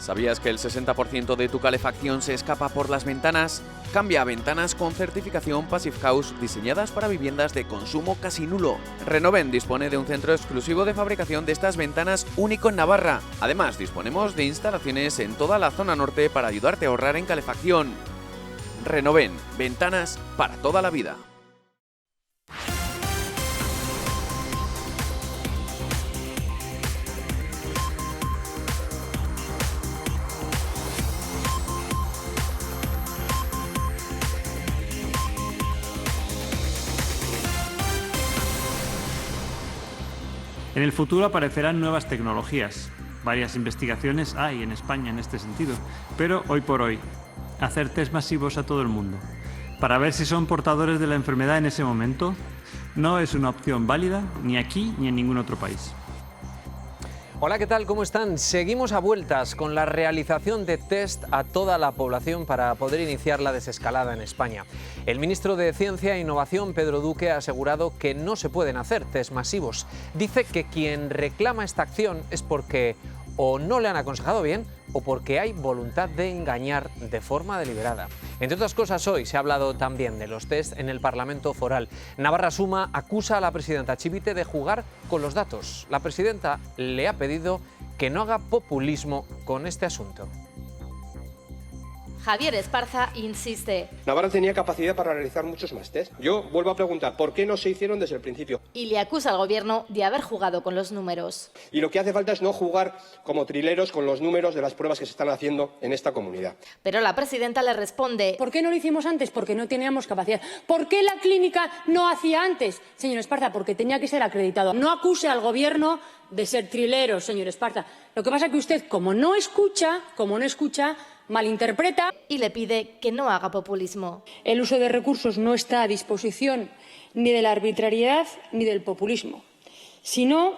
¿Sabías que el 60% de tu calefacción se escapa por las ventanas? Cambia a ventanas con certificación Passive House diseñadas para viviendas de consumo casi nulo. Renoven dispone de un centro exclusivo de fabricación de estas ventanas único en Navarra. Además, disponemos de instalaciones en toda la zona norte para ayudarte a ahorrar en calefacción. Renoven, ventanas para toda la vida. En el futuro aparecerán nuevas tecnologías. Varias investigaciones hay en España en este sentido, pero hoy por hoy, hacer test masivos a todo el mundo para ver si son portadores de la enfermedad en ese momento no es una opción válida ni aquí ni en ningún otro país. Hola, ¿qué tal? ¿Cómo están? Seguimos a vueltas con la realización de test a toda la población para poder iniciar la desescalada en España. El ministro de Ciencia e Innovación, Pedro Duque, ha asegurado que no se pueden hacer test masivos. Dice que quien reclama esta acción es porque o no le han aconsejado bien o porque hay voluntad de engañar de forma deliberada. Entre otras cosas, hoy se ha hablado también de los test en el Parlamento Foral. Navarra Suma acusa a la presidenta Chivite de jugar con los datos. La presidenta le ha pedido que no haga populismo con este asunto. Javier Esparza insiste. Navarra tenía capacidad para realizar muchos más test. Yo vuelvo a preguntar, ¿por qué no se hicieron desde el principio? Y le acusa al gobierno de haber jugado con los números. Y lo que hace falta es no jugar como trileros con los números de las pruebas que se están haciendo en esta comunidad. Pero la presidenta le responde. ¿Por qué no lo hicimos antes? Porque no teníamos capacidad. ¿Por qué la clínica no hacía antes? Señor Esparza, porque tenía que ser acreditado. No acuse al gobierno de ser trilero, señor Esparza. Lo que pasa es que usted, como no escucha, malinterpreta. Y le pide que no haga populismo. El uso de recursos no está a disposición ni de la arbitrariedad ni del populismo, sino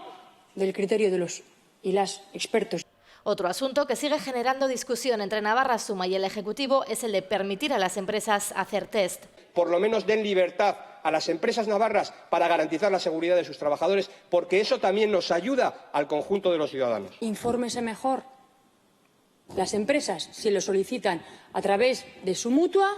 del criterio de los y las expertos. Otro asunto que sigue generando discusión entre Navarra Suma y el Ejecutivo es el de permitir a las empresas hacer test. Por lo menos den libertad a las empresas navarras para garantizar la seguridad de sus trabajadores, porque eso también nos ayuda al conjunto de los ciudadanos. Infórmese mejor. Las empresas, si lo solicitan a través de su mutua,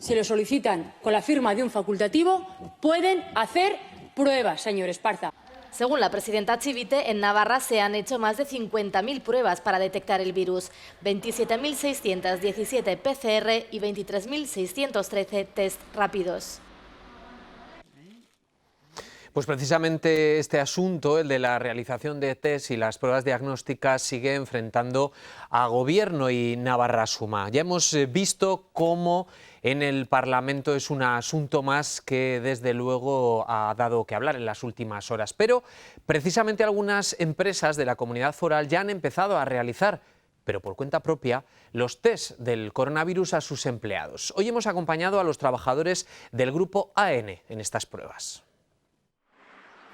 si lo solicitan con la firma de un facultativo, pueden hacer pruebas, señor Esparza. Según la presidenta Chivite, en Navarra se han hecho más de 50.000 pruebas para detectar el virus, 27.617 PCR y 23.613 test rápidos. Pues precisamente este asunto, el de la realización de test y las pruebas diagnósticas, sigue enfrentando a Gobierno y Navarra Suma. Ya hemos visto cómo en el Parlamento es un asunto más que desde luego ha dado que hablar en las últimas horas. Pero precisamente algunas empresas de la comunidad foral ya han empezado a realizar, pero por cuenta propia, los test del coronavirus a sus empleados. Hoy hemos acompañado a los trabajadores del grupo AN en estas pruebas.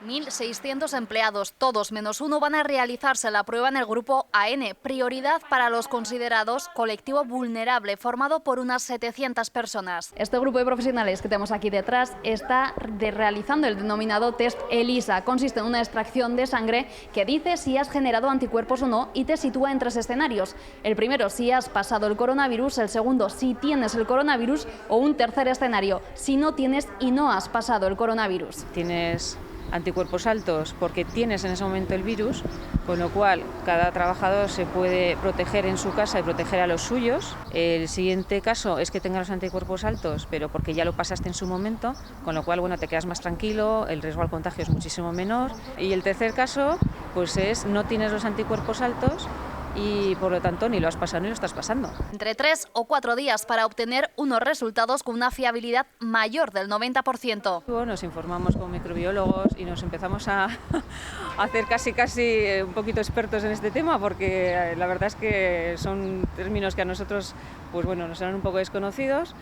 1.600 empleados, todos menos uno, van a realizarse la prueba en el grupo AN, prioridad para los considerados colectivo vulnerable, formado por unas 700 personas. Este grupo de profesionales que tenemos aquí detrás está realizando el denominado test ELISA. Consiste en una extracción de sangre que dice si has generado anticuerpos o no y te sitúa en 3 escenarios. El primero, si has pasado el coronavirus; el segundo, si tienes el coronavirus; o un tercer escenario, si no tienes y no has pasado el coronavirus. Tienes anticuerpos altos porque tienes en ese momento el virus, con lo cual cada trabajador se puede proteger en su casa y proteger a los suyos. El siguiente caso es que tengas los anticuerpos altos, pero porque ya lo pasaste en su momento, con lo cual bueno, te quedas más tranquilo, el riesgo al contagio es muchísimo menor. Y el tercer caso pues es no tienes los anticuerpos altos y por lo tanto ni lo has pasado ni lo estás pasando. Entre 3 o 4 días para obtener unos resultados con una fiabilidad mayor del 90%. Nos informamos con microbiólogos y nos empezamos a hacer casi un poquito expertos en este tema, porque la verdad es que son términos que a nosotros pues bueno, nos eran un poco desconocidos.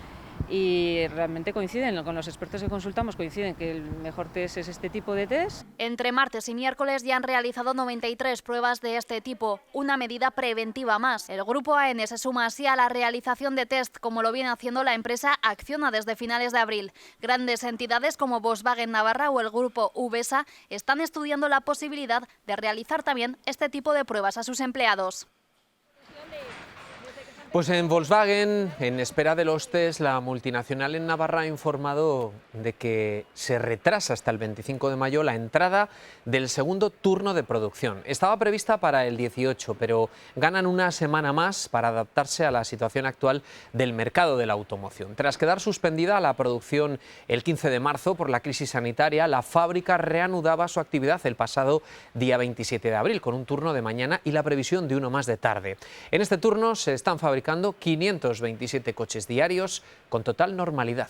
Y realmente coinciden, con los expertos que consultamos coinciden que el mejor test es este tipo de test. Entre martes y miércoles ya han realizado 93 pruebas de este tipo, una medida preventiva más. El grupo AN se suma así a la realización de test, como lo viene haciendo la empresa Acciona desde finales de abril. Grandes entidades como Volkswagen Navarra o el grupo VESA están estudiando la posibilidad de realizar también este tipo de pruebas a sus empleados. Pues en Volkswagen, en espera de los test, la multinacional en Navarra ha informado de que se retrasa hasta el 25 de mayo la entrada del segundo turno de producción. Estaba prevista para el 18, pero ganan una semana más para adaptarse a la situación actual del mercado de la automoción. Tras quedar suspendida la producción el 15 de marzo por la crisis sanitaria, la fábrica reanudaba su actividad el pasado día 27 de abril, con un turno de mañana y la previsión de uno más de tarde. En este turno se están fabricando 527 coches diarios con total normalidad.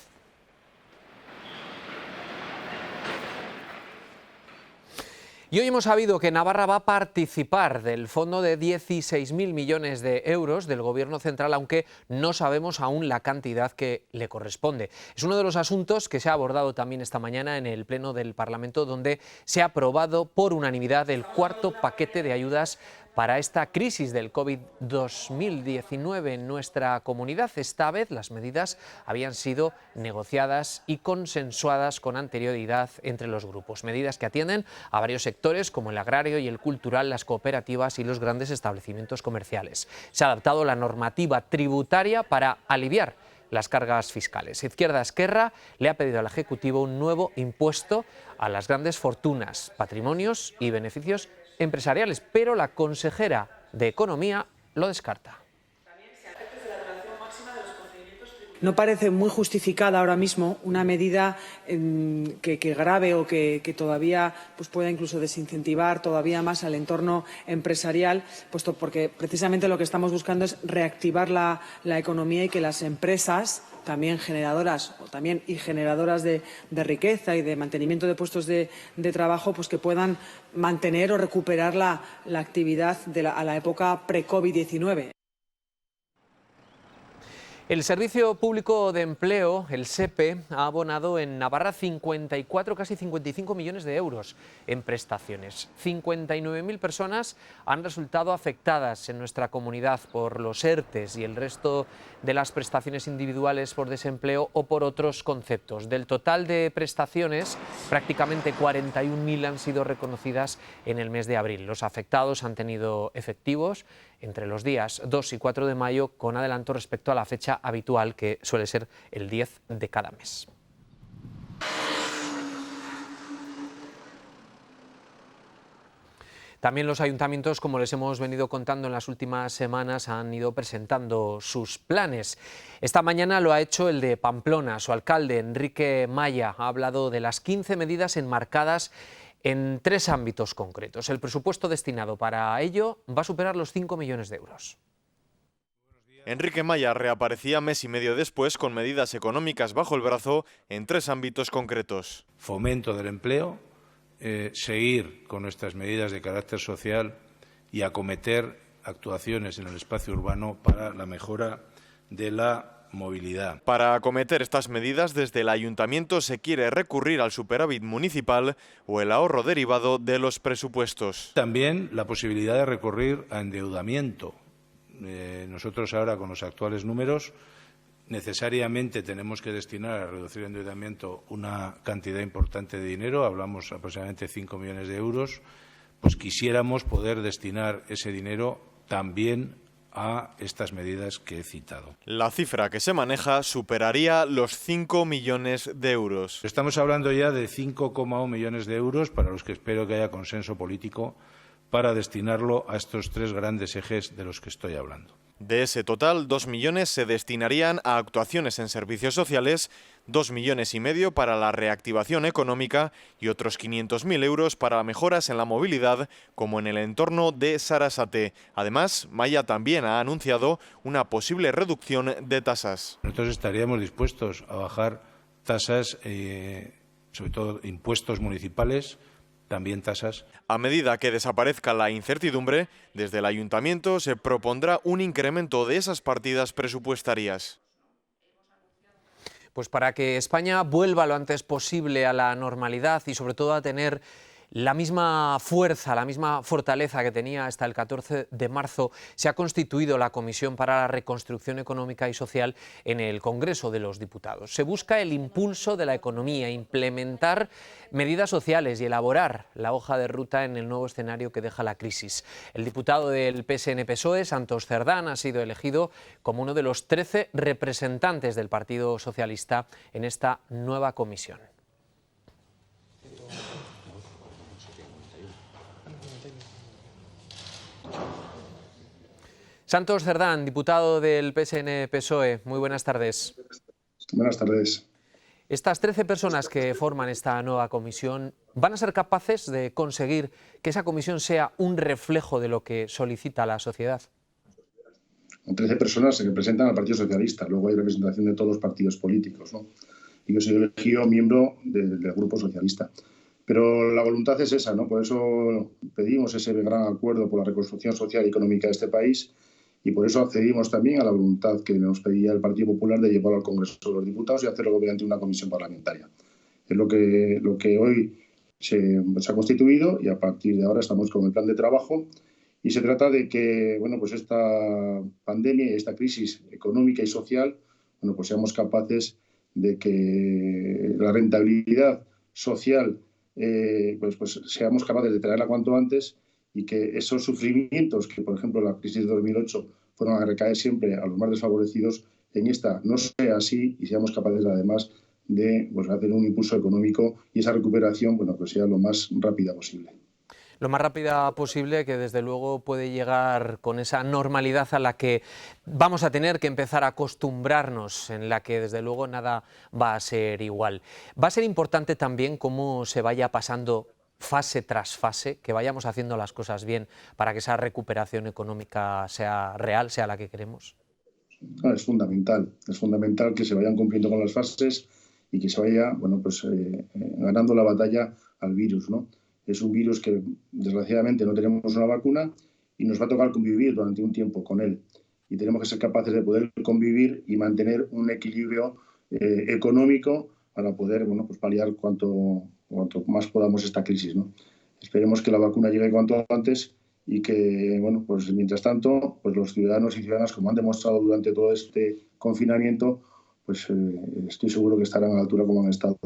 Y hoy hemos sabido que Navarra va a participar del fondo de 16.000 millones de euros del Gobierno central, aunque no sabemos aún la cantidad que le corresponde. Es uno de los asuntos que se ha abordado también esta mañana en el Pleno del Parlamento, donde se ha aprobado por unanimidad el cuarto paquete de ayudas para esta crisis del COVID-2019 en nuestra comunidad. Esta vez las medidas habían sido negociadas y consensuadas con anterioridad entre los grupos. Medidas que atienden a varios sectores como el agrario y el cultural, las cooperativas y los grandes establecimientos comerciales. Se ha adaptado la normativa tributaria para aliviar las cargas fiscales. Izquierda Esquerra le ha pedido al Ejecutivo un nuevo impuesto a las grandes fortunas, patrimonios y beneficios empresariales, pero la consejera de Economía lo descarta. No parece muy justificada ahora mismo una medida que grave o que todavía pueda incluso desincentivar todavía más al entorno empresarial, puesto porque precisamente lo que estamos buscando es reactivar la economía y que las empresas, también generadoras de riqueza y de mantenimiento de puestos de trabajo, pues que puedan mantener o recuperar la actividad a la época pre-COVID-19. El Servicio Público de Empleo, el SEPE, ha abonado en Navarra 54, casi 55 millones de euros en prestaciones. 59.000 personas han resultado afectadas en nuestra comunidad por los ERTEs y el resto de las prestaciones individuales por desempleo o por otros conceptos. Del total de prestaciones, prácticamente 41.000 han sido reconocidas en el mes de abril. Los afectados han tenido efectivos entre los días 2 y 4 de mayo, con adelanto respecto a la fecha habitual, que suele ser el 10 de cada mes. También los ayuntamientos, como les hemos venido contando en las últimas semanas, han ido presentando sus planes. Esta mañana lo ha hecho el de Pamplona. Su alcalde, Enrique Maya, ha hablado de las 15 medidas enmarcadas en 3 ámbitos concretos. El presupuesto destinado para ello va a superar los 5 millones de euros. Enrique Maya reaparecía mes y medio después con medidas económicas bajo el brazo en 3 ámbitos concretos. Fomento del empleo, seguir con nuestras medidas de carácter social y acometer actuaciones en el espacio urbano para la mejora de la movilidad. Para acometer estas medidas, desde el Ayuntamiento se quiere recurrir al superávit municipal o el ahorro derivado de los presupuestos. También la posibilidad de recurrir a endeudamiento. Nosotros ahora, con los actuales números, necesariamente tenemos que destinar a reducir el endeudamiento una cantidad importante de dinero, hablamos aproximadamente 5 millones de euros, pues quisiéramos poder destinar ese dinero también a estas medidas que he citado. La cifra que se maneja superaría los 5 millones de euros. Estamos hablando ya de 5,1 millones de euros, para los que espero que haya consenso político, para destinarlo a estos 3 grandes ejes de los que estoy hablando. De ese total, 2 millones se destinarían a actuaciones en servicios sociales, 2,5 millones para la reactivación económica y otros 500.000 euros para mejoras en la movilidad, como en el entorno de Sarasate. Además, Maya también ha anunciado una posible reducción de tasas. Nosotros estaríamos dispuestos a bajar tasas, sobre todo impuestos municipales, también tasas. A medida que desaparezca la incertidumbre, desde el Ayuntamiento se propondrá un incremento de esas partidas presupuestarias. Pues para que España vuelva lo antes posible a la normalidad y sobre todo a tener La misma fuerza, la misma fortaleza que tenía hasta el 14 de marzo se ha constituido la Comisión para la Reconstrucción Económica y Social en el Congreso de los Diputados. Se busca el impulso de la economía, implementar medidas sociales y elaborar la hoja de ruta en el nuevo escenario que deja la crisis. El diputado del PSN-PSOE, Santos Cerdán, ha sido elegido como uno de los 13 representantes del Partido Socialista en esta nueva comisión. Santos Cerdán, diputado del PSN-PSOE, muy buenas tardes. Buenas tardes. Estas 13 personas que forman esta nueva comisión, ¿van a ser capaces de conseguir que esa comisión sea un reflejo de lo que solicita la sociedad? 13 personas se representan al Partido Socialista, luego hay representación de todos los partidos políticos, ¿no? Y yo soy elegido miembro del Grupo Socialista. Pero la voluntad es esa, ¿no? Por eso pedimos ese gran acuerdo por la reconstrucción social y económica de este país. Y por eso accedimos también a la voluntad que nos pedía el Partido Popular de llevarlo al Congreso de los Diputados y hacerlo mediante una comisión parlamentaria. Es lo que hoy se ha constituido y a partir de ahora estamos con el plan de trabajo y se trata de que pues esta pandemia y esta crisis económica y social pues seamos capaces de que la rentabilidad social pues seamos capaces de traerla cuanto antes y que esos sufrimientos que, por ejemplo, la crisis de 2008 fueron a recaer siempre a los más desfavorecidos, en esta no sea así y seamos capaces, además, de hacer un impulso económico y esa recuperación pues sea lo más rápida posible. Lo más rápida posible, que desde luego puede llegar con esa normalidad a la que vamos a tener que empezar a acostumbrarnos, en la que desde luego nada va a ser igual. Va a ser importante también cómo se vaya pasando fase tras fase, que vayamos haciendo las cosas bien para que esa recuperación económica sea real, sea la que queremos. Es fundamental que se vayan cumpliendo con las fases y que se vaya ganando la batalla al virus, ¿no? Es un virus que desgraciadamente no tenemos una vacuna y nos va a tocar convivir durante un tiempo con él. Y tenemos que ser capaces de poder convivir y mantener un equilibrio económico para poder paliar cuanto más podamos esta crisis, ¿no? Esperemos que la vacuna llegue cuanto antes y que, mientras tanto, los ciudadanos y ciudadanas, como han demostrado durante todo este confinamiento, estoy seguro que estarán a la altura como han estado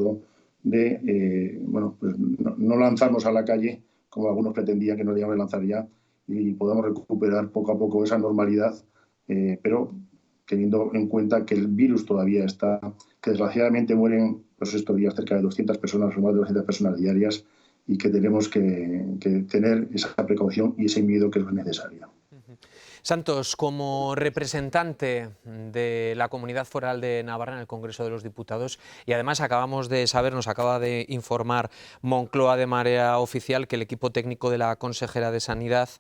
de no lanzarnos a la calle como algunos pretendían que nos íbamos a lanzar ya y podamos recuperar poco a poco esa normalidad, pero teniendo en cuenta que el virus todavía está, que desgraciadamente mueren estos días cerca de 200 personas o más de 200 personas diarias y que tenemos que tener esa precaución y ese miedo que es necesario. Santos, como representante de la Comunidad Foral de Navarra en el Congreso de los Diputados, y además acabamos de saber, nos acaba de informar Moncloa de manera oficial que el equipo técnico de la consejera de Sanidad,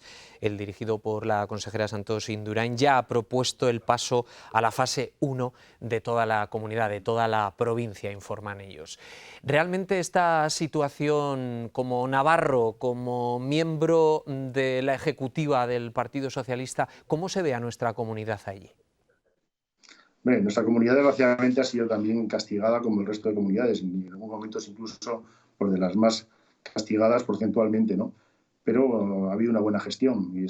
el dirigido por la consejera Santos Indurain, ya ha propuesto el paso a la fase 1 de toda la comunidad, de toda la provincia, informan ellos. Realmente esta situación, como navarro, como miembro de la ejecutiva del Partido Socialista, ¿cómo se ve a nuestra comunidad allí? Nuestra comunidad desgraciadamente ha sido también castigada como el resto de comunidades, en algunos momentos incluso por de las más castigadas porcentualmente, ¿no? Pero ha habido una buena gestión y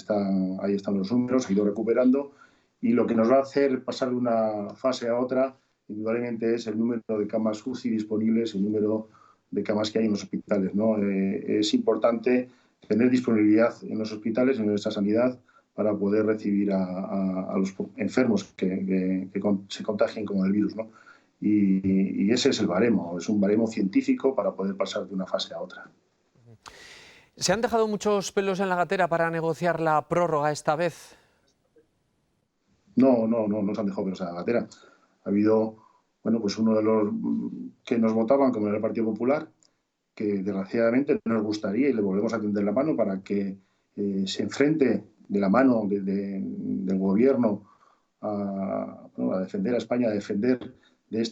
ahí están los números, ha ido recuperando y lo que nos va a hacer pasar de una fase a otra indudablemente es el número de camas UCI disponibles, el número de camas que hay en los hospitales, ¿no? Es importante tener disponibilidad en los hospitales, en nuestra sanidad, para poder recibir a los enfermos que se contagien con el virus, ¿no? Y ese es el baremo, es un baremo científico para poder pasar de una fase a otra. ¿Se han dejado muchos pelos en la gatera para negociar la prórroga esta vez? No se han dejado pelos en la gatera. Ha habido uno de los que nos votaban, como era el Partido Popular, que desgraciadamente nos gustaría y le volvemos a tender la mano para que se enfrente de la mano del gobierno a defender a España, a defender de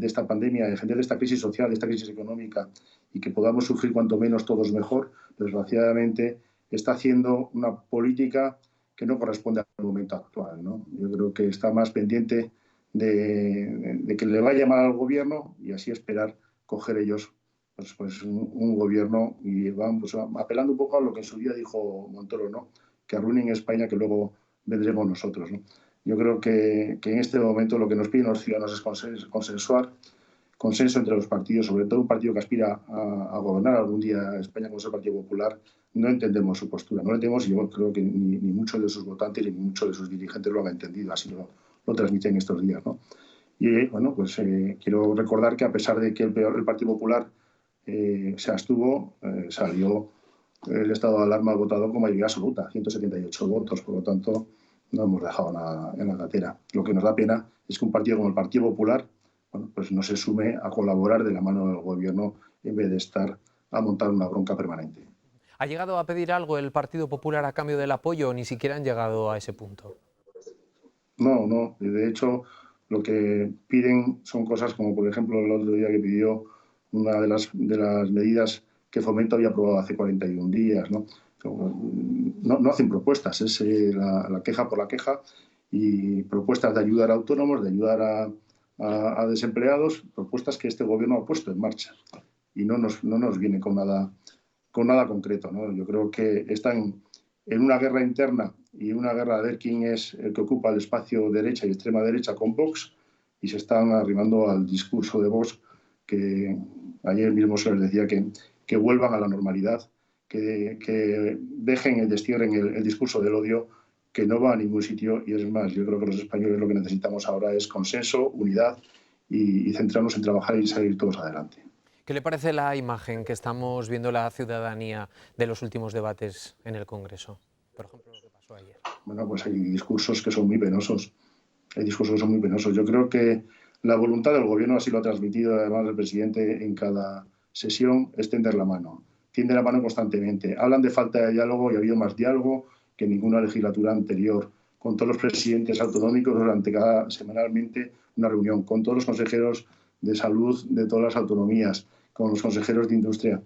esta pandemia, a defender de esta crisis social, de esta crisis económica y que podamos sufrir cuanto menos todos mejor. Desgraciadamente está haciendo una política que no corresponde al momento actual, ¿no? Yo creo que está más pendiente de que le vaya mal al gobierno y así esperar coger ellos pues un gobierno y van pues, apelando un poco a lo que en su día dijo Montoro, ¿no? Que arruinen España, que luego vendremos nosotros, ¿no? Yo creo que en este momento lo que nos piden los ciudadanos es consensuar, consenso entre los partidos, sobre todo un partido que aspira a gobernar algún día España como es el Partido Popular. No entendemos su postura, no lo entendemos y yo creo que ni muchos de sus votantes ni muchos de sus dirigentes lo han entendido, así lo transmiten estos días, ¿no? Y bueno, pues quiero recordar que a pesar de que el Partido Popular se abstuvo, salió el estado de alarma votado con mayoría absoluta, 178 votos, por lo tanto no hemos dejado nada en la gatera. Lo que nos da pena es que un partido como el Partido Popular, bueno, pues no se sume a colaborar de la mano del gobierno en vez de estar a montar una bronca permanente. ¿Ha llegado a pedir algo el Partido Popular a cambio del apoyo o ni siquiera han llegado a ese punto? No. De hecho, lo que piden son cosas como, por ejemplo, el otro día que pidió una de las medidas que Fomento había aprobado hace 41 días, ¿no? No hacen propuestas, es la queja por la queja y propuestas de ayudar a autónomos, de ayudar a desempleados, propuestas que este gobierno ha puesto en marcha y no nos viene con nada concreto, ¿no? Yo creo que están en una guerra interna y una guerra de ver quién es el que ocupa el espacio derecha y extrema derecha con Vox y se están arrimando al discurso de Vox que ayer mismo se les decía que vuelvan a la normalidad, que dejen, destierren el discurso del odio que no va a ningún sitio y es más, yo creo que los españoles lo que necesitamos ahora es consenso, unidad y centrarnos en trabajar y salir todos adelante. ¿Qué le parece la imagen que estamos viendo la ciudadanía de los últimos debates en el Congreso? Por ejemplo, lo que pasó ayer. Bueno, pues hay discursos que son muy penosos. Yo creo que la voluntad del gobierno, así lo ha transmitido además el presidente en cada sesión, es tender la mano. Tiende la mano constantemente. Hablan de falta de diálogo y ha habido más diálogo que en ninguna legislatura anterior, con todos los presidentes autonómicos durante semanalmente una reunión, con todos los consejeros de salud de todas las autonomías, con los consejeros de industria.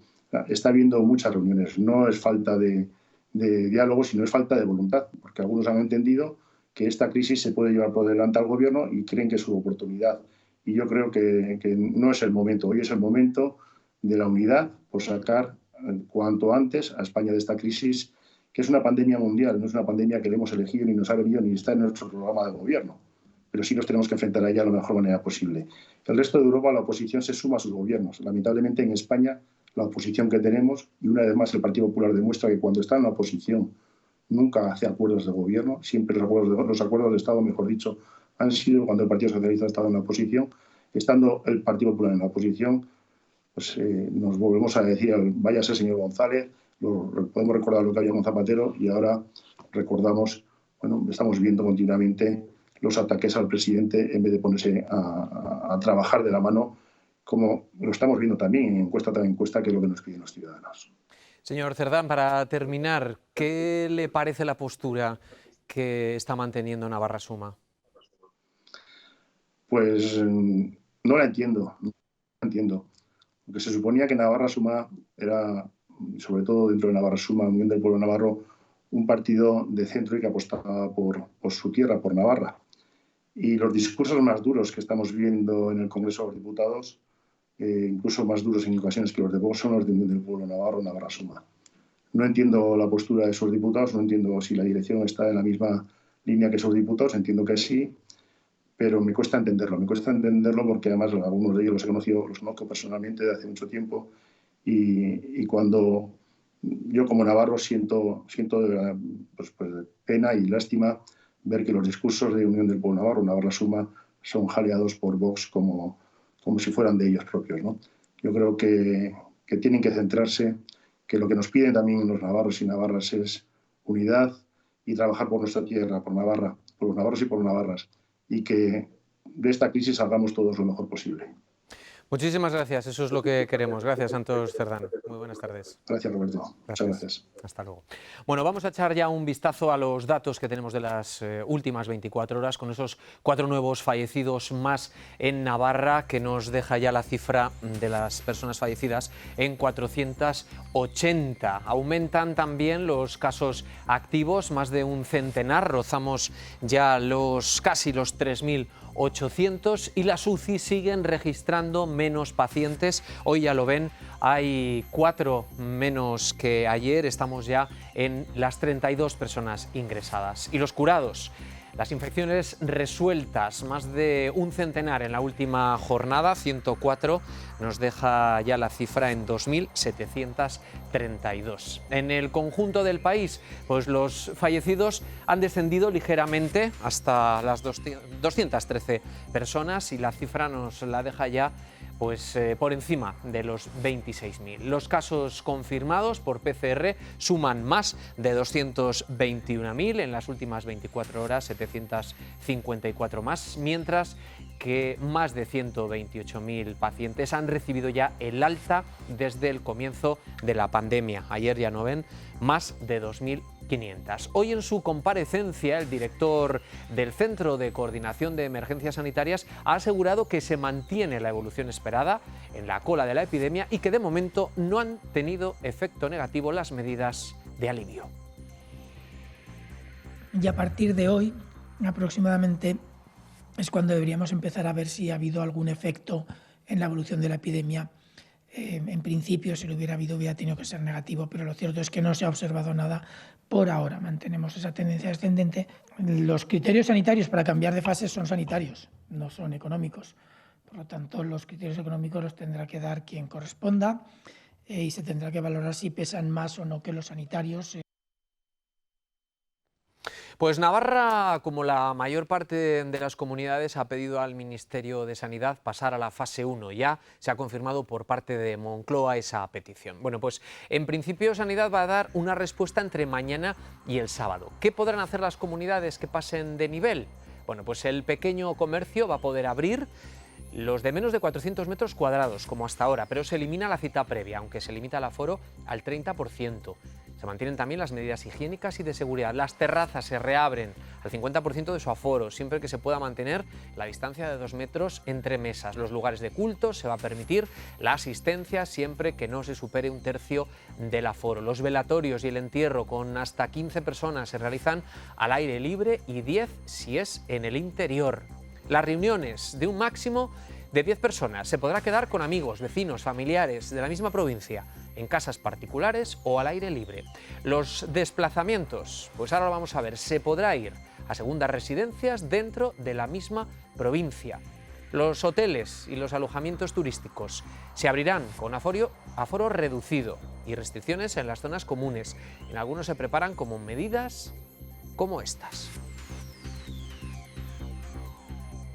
Está habiendo muchas reuniones. No es falta de diálogo, sino es falta de voluntad, porque algunos han entendido que esta crisis se puede llevar por delante al gobierno y creen que es su oportunidad. Y yo creo que no es el momento. Hoy es el momento de la unidad por sacar cuanto antes a España de esta crisis, que es una pandemia mundial, no es una pandemia que le hemos elegido ni nos ha venido ni está en nuestro programa de gobierno. Pero sí nos tenemos que enfrentar a ella de la mejor manera posible. El resto de Europa, la oposición se suma a sus gobiernos. Lamentablemente en España, la oposición que tenemos, y una vez más el Partido Popular demuestra que cuando está en la oposición nunca hace acuerdos de gobierno, siempre los acuerdos de Estado, mejor dicho, han sido cuando el Partido Socialista ha estado en la oposición. Estando el Partido Popular en la oposición, pues nos volvemos a decir, váyase señor González, podemos recordar lo que había con Zapatero y ahora recordamos, bueno, estamos viendo continuamente los ataques al presidente en vez de ponerse a trabajar de la mano, como lo estamos viendo también en encuesta tras encuesta, que es lo que nos piden los ciudadanos. Señor Cerdán, para terminar, ¿qué le parece la postura que está manteniendo Navarra Suma? Pues no la entiendo. Porque se suponía que Navarra Suma era, sobre todo dentro de Navarra Suma, Unión del Pueblo Navarro, un partido de centro y que apostaba por su tierra, por Navarra. Y los discursos más duros que estamos viendo en el Congreso de los Diputados, incluso más duros en ocasiones que los de Vox, son los de Unión del Pueblo Navarro, Navarra Suma. No entiendo la postura de esos diputados, no entiendo si la dirección está en la misma línea que esos diputados, entiendo que sí, pero me cuesta entenderlo porque además algunos de ellos los conozco personalmente de hace mucho tiempo y cuando yo como navarro siento pues, pena y lástima ver que los discursos de Unión del Pueblo Navarro, Navarra Suma, son jaleados por Vox como si fueran de ellos propios, ¿no? Yo creo que tienen que centrarse, que lo que nos piden también los navarros y navarras es unidad y trabajar por nuestra tierra, por Navarra, por los navarros y por las navarras, y que de esta crisis salgamos todos lo mejor posible. Muchísimas gracias, eso es lo que queremos. Gracias, Santos Cerdán. Muy buenas tardes. Gracias, Roberto. Muchas gracias. Hasta luego. Bueno, vamos a echar ya un vistazo a los datos que tenemos de las últimas 24 horas con esos 4 nuevos fallecidos más en Navarra, que nos deja ya la cifra de las personas fallecidas en 480. Aumentan también los casos activos, más de un centenar, rozamos ya casi los 3.800 y las UCI siguen registrando menos pacientes. Hoy ya lo ven, hay 4 menos que ayer. Estamos ya en las 32 personas ingresadas. Y los curados. Las infecciones resueltas, más de un centenar en la última jornada, 104, nos deja ya la cifra en 2.732. En el conjunto del país, pues los fallecidos han descendido ligeramente hasta las 213 personas y la cifra nos la deja ya pues por encima de los 26.000. Los casos confirmados por PCR suman más de 221.000 en las últimas 24 horas, 754 más, mientras que más de 128.000 pacientes han recibido ya el alta desde el comienzo de la pandemia. Ayer, ya no ven, más de 2.500. Hoy en su comparecencia, el director del Centro de Coordinación de Emergencias Sanitarias ha asegurado que se mantiene la evolución esperada en la cola de la epidemia y que de momento no han tenido efecto negativo las medidas de alivio. Y a partir de hoy, aproximadamente, es cuando deberíamos empezar a ver si ha habido algún efecto en la evolución de la epidemia. En principio, si lo hubiera habido, hubiera tenido que ser negativo, pero lo cierto es que no se ha observado nada por ahora. Mantenemos esa tendencia descendente. Los criterios sanitarios para cambiar de fase son sanitarios, no son económicos. Por lo tanto, los criterios económicos los tendrá que dar quien corresponda y se tendrá que valorar si pesan más o no que los sanitarios. Pues Navarra, como la mayor parte de las comunidades, ha pedido al Ministerio de Sanidad pasar a la fase 1. Ya se ha confirmado por parte de Moncloa esa petición. Bueno, pues en principio Sanidad va a dar una respuesta entre mañana y el sábado. ¿Qué podrán hacer las comunidades que pasen de nivel? Bueno, pues el pequeño comercio va a poder abrir, los de menos de 400 metros cuadrados, como hasta ahora, pero se elimina la cita previa, aunque se limita el aforo al 30%. Se mantienen también las medidas higiénicas y de seguridad. Las terrazas se reabren al 50% de su aforo, siempre que se pueda mantener la distancia de 2 metros entre mesas. Los lugares de culto se va a permitir la asistencia siempre que no se supere 1/3 del aforo. Los velatorios y el entierro con hasta 15 personas se realizan al aire libre y 10 si es en el interior. Las reuniones de un máximo de 10 personas se podrá quedar con amigos, vecinos, familiares de la misma provincia, en casas particulares o al aire libre. Los desplazamientos, pues ahora lo vamos a ver, se podrá ir a segundas residencias dentro de la misma provincia. Los hoteles y los alojamientos turísticos se abrirán con aforo reducido y restricciones en las zonas comunes. En algunos se preparan como medidas como estas.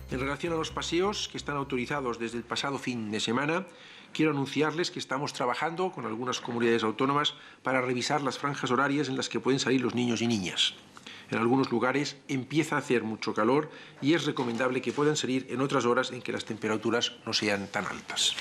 En relación a los paseos que están autorizados desde el pasado fin de semana, quiero anunciarles que estamos trabajando con algunas comunidades autónomas para revisar las franjas horarias en las que pueden salir los niños y niñas. En algunos lugares empieza a hacer mucho calor y es recomendable que puedan salir en otras horas en que las temperaturas no sean tan altas.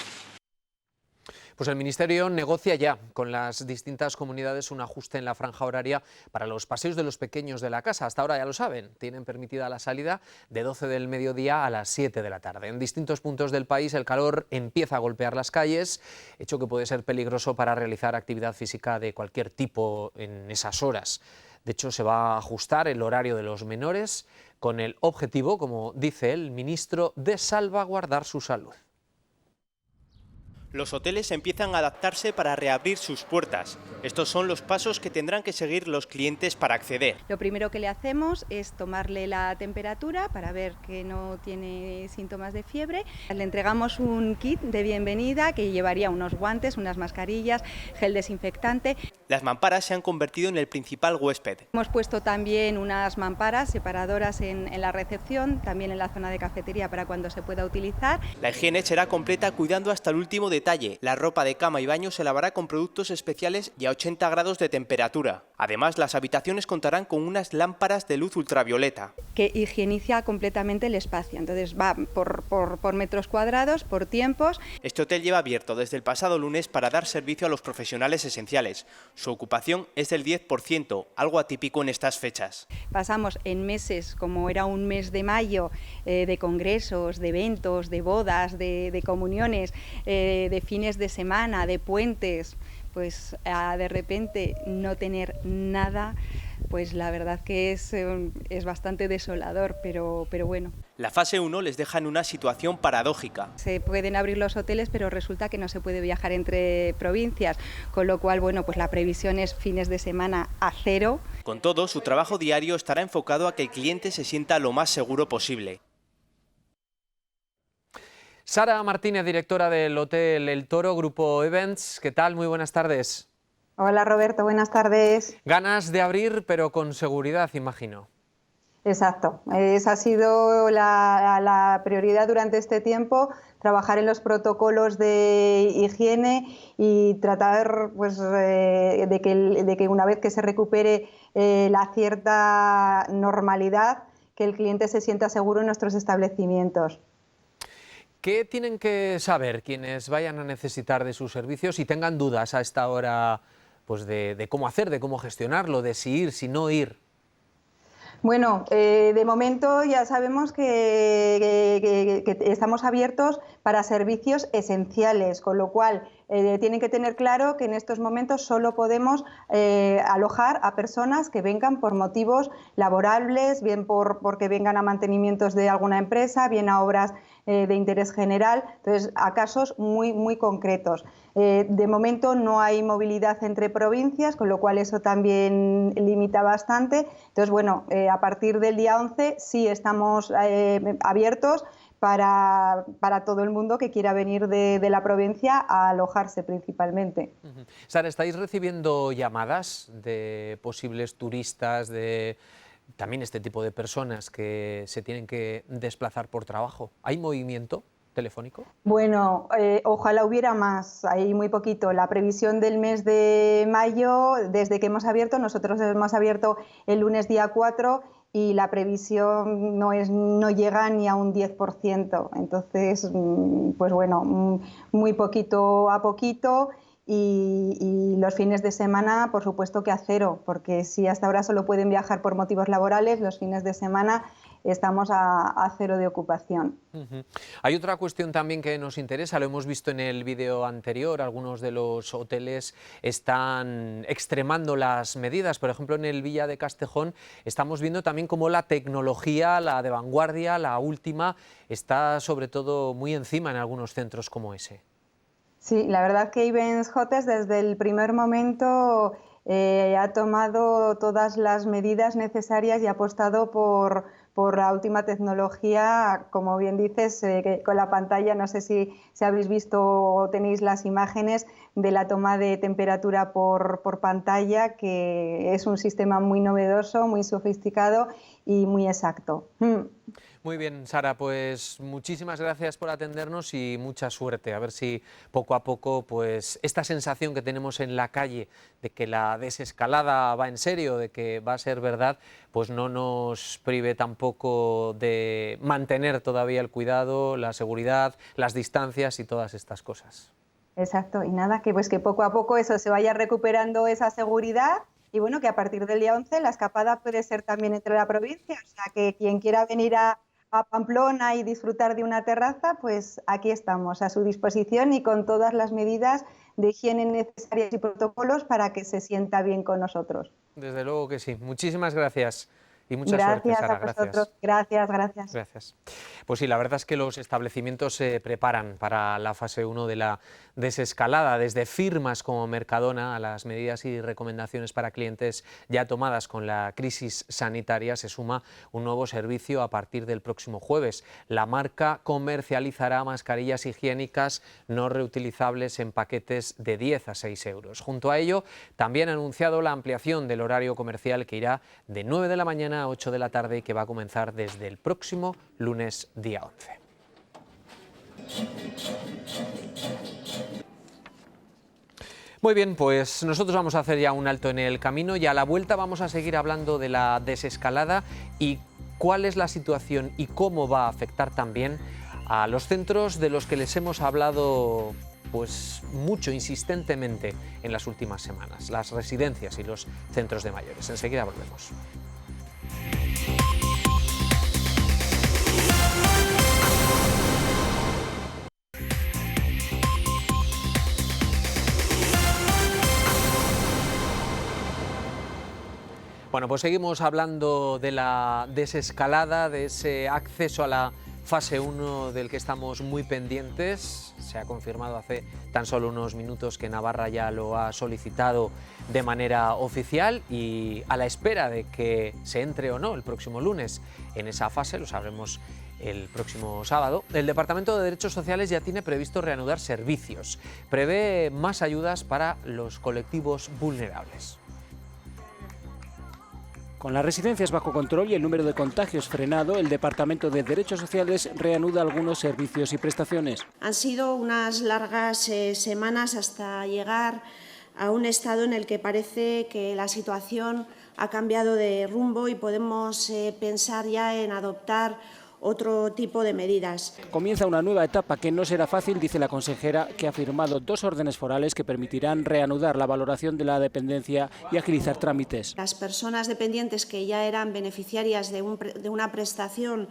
Pues el Ministerio negocia ya con las distintas comunidades un ajuste en la franja horaria para los paseos de los pequeños de la casa. Hasta ahora ya lo saben, tienen permitida la salida de 12 del mediodía a las 7 de la tarde. En distintos puntos del país el calor empieza a golpear las calles, hecho que puede ser peligroso para realizar actividad física de cualquier tipo en esas horas. De hecho, se va a ajustar el horario de los menores con el objetivo, como dice el ministro, de salvaguardar su salud. Los hoteles empiezan a adaptarse para reabrir sus puertas. Estos son los pasos que tendrán que seguir los clientes para acceder. Lo primero que le hacemos es tomarle la temperatura para ver que no tiene síntomas de fiebre. Le entregamos un kit de bienvenida que llevaría unos guantes, unas mascarillas, gel desinfectante. Las mamparas se han convertido en el principal huésped. Hemos puesto también unas mamparas separadoras en la recepción, también en la zona de cafetería para cuando se pueda utilizar. La higiene será completa cuidando hasta el último detalle. La ropa de cama y baño se lavará con productos especiales y a 80 grados de temperatura. Además, las habitaciones contarán con unas lámparas de luz ultravioleta. Que higieniza completamente el espacio, entonces va por metros cuadrados, por tiempos. Este hotel lleva abierto desde el pasado lunes para dar servicio a los profesionales esenciales. Su ocupación es del 10%, algo atípico en estas fechas. Pasamos en meses, como era un mes de mayo, de congresos, de eventos, de bodas, de comuniones, de fines de semana, de puentes, pues de repente no tener nada, pues la verdad que es bastante desolador, pero bueno. La fase 1 les deja en una situación paradójica. Se pueden abrir los hoteles, pero resulta que no se puede viajar entre provincias, con lo cual, bueno, pues la previsión es fines de semana a cero. Con todo, su trabajo diario estará enfocado a que el cliente se sienta lo más seguro posible. Sara Martínez, directora del Hotel El Toro, Grupo Events. ¿Qué tal? Muy buenas tardes. Hola Roberto, buenas tardes. Ganas de abrir, pero con seguridad, imagino. Exacto, esa ha sido la prioridad durante este tiempo, trabajar en los protocolos de higiene y tratar pues, de que una vez que se recupere la cierta normalidad, que el cliente se sienta seguro en nuestros establecimientos. ¿Qué tienen que saber quienes vayan a necesitar de sus servicios y tengan dudas a esta hora pues de cómo hacer, de cómo gestionarlo, de si ir, si no ir? Bueno, de momento ya sabemos que estamos abiertos para servicios esenciales, con lo cual tienen que tener claro que en estos momentos solo podemos alojar a personas que vengan por motivos laborables, bien porque vengan a mantenimientos de alguna empresa, bien a obras de interés general, entonces a casos muy concretos. De momento no hay movilidad entre provincias, con lo cual eso también limita bastante. Entonces, bueno, a partir del día 11 sí estamos abiertos para todo el mundo que quiera venir de la provincia a alojarse principalmente. Sara, ¿estáis recibiendo llamadas de posibles turistas, de también este tipo de personas que se tienen que desplazar por trabajo? ¿Hay movimiento telefónico? Bueno, ojalá hubiera más, hay muy poquito. La previsión del mes de mayo, desde que hemos abierto, nosotros hemos abierto el lunes día 4 y la previsión no llega ni a un 10%. Entonces, pues bueno, muy poquito a poquito. Y los fines de semana, por supuesto que a cero, porque si hasta ahora solo pueden viajar por motivos laborales, los fines de semana estamos a cero de ocupación. Hay otra cuestión también que nos interesa, lo hemos visto en el vídeo anterior, algunos de los hoteles están extremando las medidas, por ejemplo en el Villa de Castejón estamos viendo también cómo la tecnología, la de vanguardia, la última, está sobre todo muy encima en algunos centros como ese. Sí, la verdad que Events Hotels desde el primer momento ha tomado todas las medidas necesarias y ha apostado por la última tecnología, como bien dices, con la pantalla, no sé si habéis visto o tenéis las imágenes de la toma de temperatura por pantalla, que es un sistema muy novedoso, muy sofisticado y muy exacto. Muy bien, Sara, pues muchísimas gracias por atendernos y mucha suerte. A ver si poco a poco pues esta sensación que tenemos en la calle de que la desescalada va en serio, de que va a ser verdad, pues no nos prive tampoco de mantener todavía el cuidado, la seguridad, las distancias y todas estas cosas. Exacto, y nada, que poco a poco eso se vaya recuperando esa seguridad. Y bueno, que a partir del día 11 la escapada puede ser también entre la provincia, o sea que quien quiera venir a Pamplona y disfrutar de una terraza, pues aquí estamos a su disposición y con todas las medidas de higiene necesarias y protocolos para que se sienta bien con nosotros. Desde luego que sí. Muchísimas gracias. Y mucha suerte, Sara. Gracias a vosotros. Gracias. Pues sí, la verdad es que los establecimientos se preparan para la fase 1 de la desescalada, desde firmas como Mercadona a las medidas y recomendaciones para clientes ya tomadas con la crisis sanitaria, se suma un nuevo servicio a partir del próximo jueves. La marca comercializará mascarillas higiénicas no reutilizables en paquetes de 10 a 6 euros. Junto a ello, también ha anunciado la ampliación del horario comercial que irá de 9 de la mañana a 8 de la tarde y que va a comenzar desde el próximo lunes día 11. Muy bien, pues nosotros vamos a hacer ya un alto en el camino y a la vuelta vamos a seguir hablando de la desescalada y cuál es la situación y cómo va a afectar también a los centros de los que les hemos hablado pues mucho, insistentemente en las últimas semanas, las residencias y los centros de mayores. Enseguida volvemos. Bueno, pues seguimos hablando de la desescalada, de ese acceso a la fase 1 del que estamos muy pendientes. Se ha confirmado hace tan solo unos minutos que Navarra ya lo ha solicitado de manera oficial y a la espera de que se entre o no el próximo lunes en esa fase, lo sabremos el próximo sábado. El Departamento de Derechos Sociales ya tiene previsto reanudar servicios. Prevé más ayudas para los colectivos vulnerables. Con las residencias bajo control y el número de contagios frenado, el Departamento de Derechos Sociales reanuda algunos servicios y prestaciones. Han sido unas largas semanas hasta llegar a un estado en el que parece que la situación ha cambiado de rumbo y podemos pensar ya en adoptar otro tipo de medidas. Comienza una nueva etapa que no será fácil, dice la consejera, que ha firmado 2 órdenes forales que permitirán reanudar la valoración de la dependencia y agilizar trámites. Las personas dependientes que ya eran beneficiarias de una prestación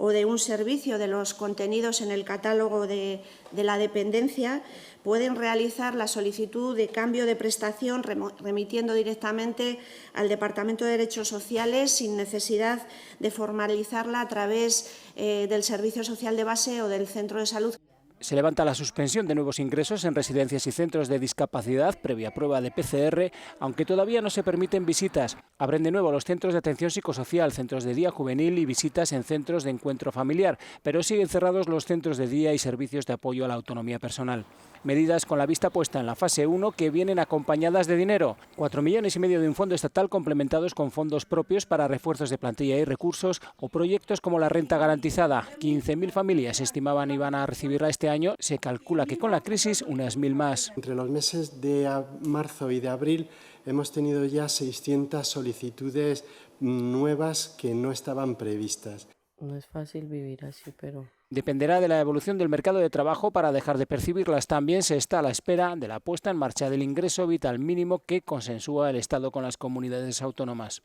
o de un servicio de los contenidos en el catálogo de la dependencia pueden realizar la solicitud de cambio de prestación remitiendo directamente al Departamento de Derechos Sociales sin necesidad de formalizarla a través del Servicio Social de Base o del Centro de Salud. Se levanta la suspensión de nuevos ingresos en residencias y centros de discapacidad previa prueba de PCR, aunque todavía no se permiten visitas. Abren de nuevo los centros de atención psicosocial, centros de día juvenil y visitas en centros de encuentro familiar, pero siguen cerrados los centros de día y servicios de apoyo a la autonomía personal. Medidas con la vista puesta en la fase 1 que vienen acompañadas de dinero. 4,5 millones de un fondo estatal complementados con fondos propios para refuerzos de plantilla y recursos o proyectos como la renta garantizada. 15.000 familias estimaban iban a recibirla este año. Se calcula que con la crisis unas 1.000 más. Entre los meses de marzo y de abril hemos tenido ya 600 solicitudes nuevas que no estaban previstas. No es fácil vivir así, pero... Dependerá de la evolución del mercado de trabajo para dejar de percibirlas. También se está a la espera de la puesta en marcha del ingreso vital mínimo que consensúa el Estado con las comunidades autónomas.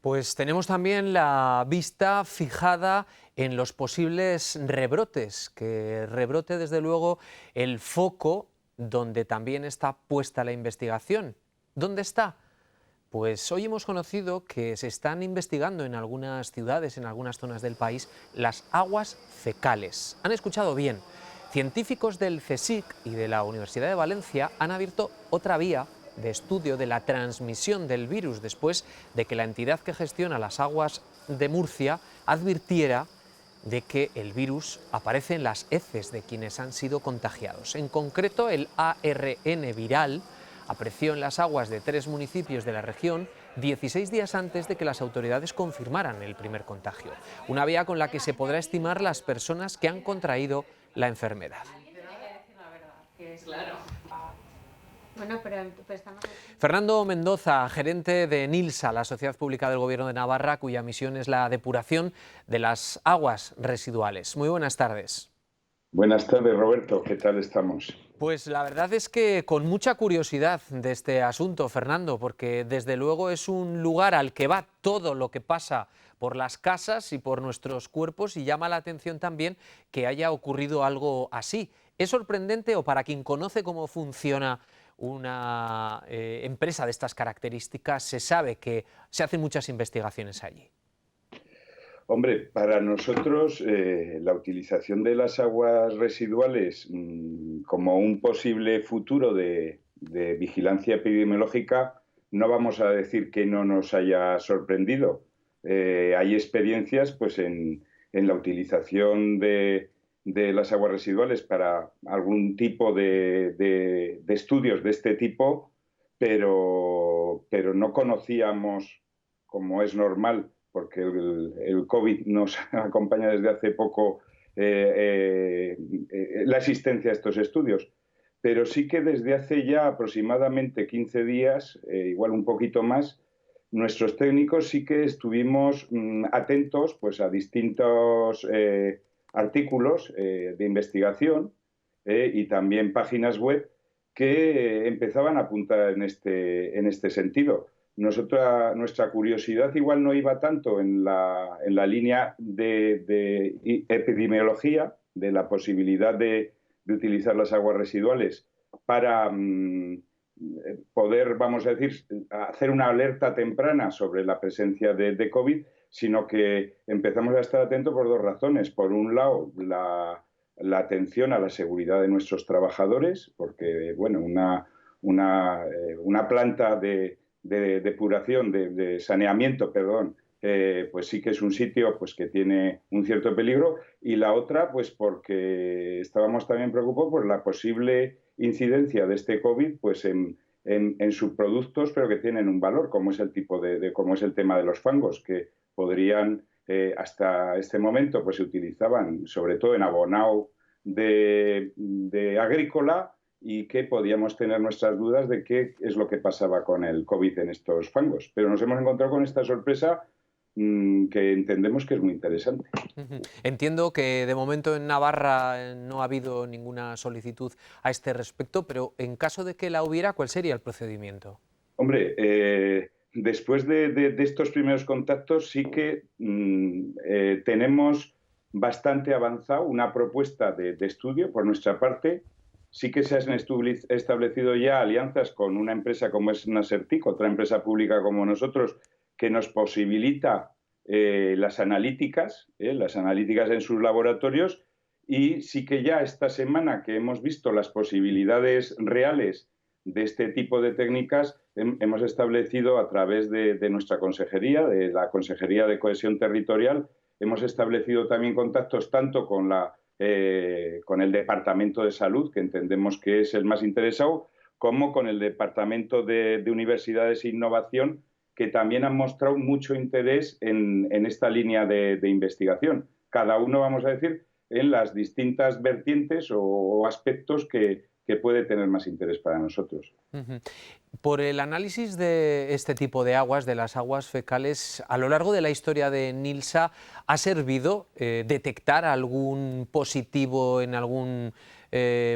Pues tenemos también la vista fijada en los posibles rebrotes, que rebrote desde luego el foco donde también está puesta la investigación. ¿Dónde está? Pues hoy hemos conocido que se están investigando en algunas ciudades, en algunas zonas del país, las aguas fecales. Han escuchado bien. Científicos del CSIC y de la Universidad de Valencia han abierto otra vía de estudio de la transmisión del virus después de que la entidad que gestiona las aguas de Murcia advirtiera de que el virus aparece en las heces de quienes han sido contagiados. En concreto, el ARN viral apareció en las aguas de 3 municipios de la región 16 días antes de que las autoridades confirmaran el primer contagio. Una vía con la que se podrá estimar las personas que han contraído la enfermedad. Fernando Mendoza, gerente de NILSA, la Sociedad Pública del Gobierno de Navarra, cuya misión es la depuración de las aguas residuales. Muy buenas tardes. Buenas tardes, Roberto. ¿Qué tal estamos? Pues la verdad es que con mucha curiosidad de este asunto, Fernando, porque desde luego es un lugar al que va todo lo que pasa por las casas y por nuestros cuerpos y llama la atención también que haya ocurrido algo así. ¿Es sorprendente o para quien conoce cómo funciona una empresa de estas características se sabe que se hacen muchas investigaciones allí? Hombre, para nosotros la utilización de las aguas residuales como un posible futuro de vigilancia epidemiológica, no vamos a decir que no nos haya sorprendido. Hay experiencias pues, en la utilización de las aguas residuales para algún tipo de estudios de este tipo, pero no conocíamos, como es normal, porque el COVID nos acompaña desde hace poco la existencia de estos estudios. Pero sí que desde hace ya aproximadamente 15 días, igual un poquito más, nuestros técnicos sí que estuvimos atentos pues, a distintos artículos de investigación y también páginas web que empezaban a apuntar en este sentido. Nuestra curiosidad igual no iba tanto en la línea de epidemiología, de la posibilidad de utilizar las aguas residuales para poder, vamos a decir, hacer una alerta temprana sobre la presencia de COVID, sino que empezamos a estar atentos por dos razones. Por un lado, la atención a la seguridad de nuestros trabajadores, porque bueno, una planta de depuración, de saneamiento, perdón, pues sí que es un sitio pues que tiene un cierto peligro, y la otra pues porque estábamos también preocupados por la posible incidencia de este COVID pues en subproductos, pero que tienen un valor, como es como es el tema de los fangos, que podrían hasta este momento pues se utilizaban sobre todo en abonado de agrícola, y que podíamos tener nuestras dudas de qué es lo que pasaba con el COVID en estos fangos. Pero nos hemos encontrado con esta sorpresa que entendemos que es muy interesante. Entiendo que de momento en Navarra no ha habido ninguna solicitud a este respecto, pero en caso de que la hubiera, ¿cuál sería el procedimiento? Hombre, después de estos primeros contactos sí que tenemos bastante avanzado una propuesta de estudio por nuestra parte. Sí que se han establecido ya alianzas con una empresa como es Nasertic, otra empresa pública como nosotros, que nos posibilita las analíticas en sus laboratorios, y sí que ya esta semana que hemos visto las posibilidades reales de este tipo de técnicas, hemos establecido a través de nuestra consejería, de la Consejería de Cohesión Territorial, hemos establecido también contactos tanto con el Departamento de Salud, que entendemos que es el más interesado, como con el Departamento de Universidades e Innovación, que también han mostrado mucho interés en esta línea de investigación. Cada uno, vamos a decir, en las distintas vertientes o aspectos que puede tener más interés para nosotros. Por el análisis de este tipo de aguas, de las aguas fecales, a lo largo de la historia de NILSA, ¿ha servido detectar algún positivo en algún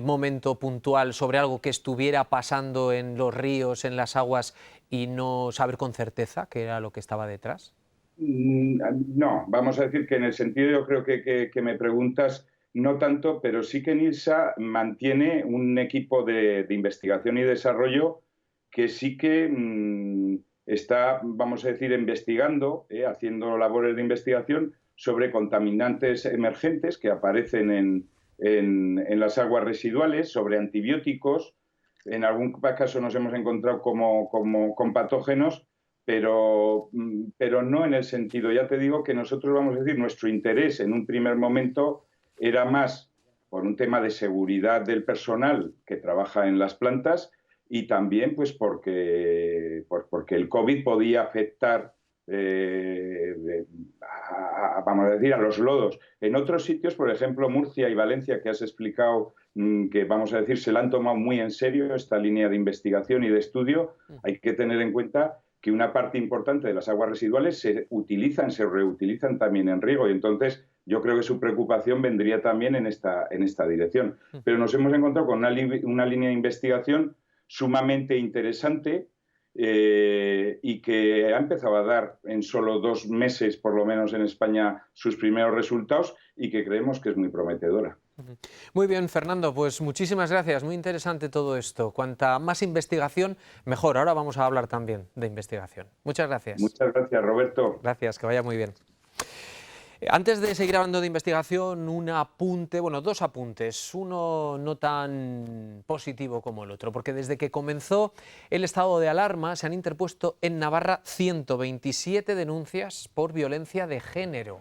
momento puntual sobre algo que estuviera pasando en los ríos, en las aguas, y no saber con certeza qué era lo que estaba detrás? No, vamos a decir que en el sentido, yo creo que me preguntas, no tanto, pero sí que NILSA mantiene un equipo de investigación y desarrollo que sí que está, vamos a decir, investigando, haciendo labores de investigación sobre contaminantes emergentes que aparecen en las aguas residuales, sobre antibióticos. En algún caso nos hemos encontrado con patógenos, pero no en el sentido, ya te digo que nosotros, vamos a decir, nuestro interés en un primer momento era más por un tema de seguridad del personal que trabaja en las plantas, y también pues porque el COVID podía afectar vamos a decir, a los lodos. En otros sitios, por ejemplo, Murcia y Valencia, que has explicado que, vamos a decir, se la han tomado muy en serio esta línea de investigación y de estudio, hay que tener en cuenta que una parte importante de las aguas residuales se reutilizan también en riego, y entonces yo creo que su preocupación vendría también en esta dirección. Pero nos hemos encontrado con una línea de investigación sumamente interesante, y que ha empezado a dar en solo 2 meses, por lo menos en España, sus primeros resultados, y que creemos que es muy prometedora. Muy bien, Fernando, pues muchísimas gracias, muy interesante todo esto. Cuanta más investigación, mejor. Ahora vamos a hablar también de investigación. Muchas gracias. Muchas gracias, Roberto. Gracias, que vaya muy bien. Antes de seguir hablando de investigación, un apunte, bueno, 2 apuntes, uno no tan positivo como el otro, porque desde que comenzó el estado de alarma se han interpuesto en Navarra 127 denuncias por violencia de género.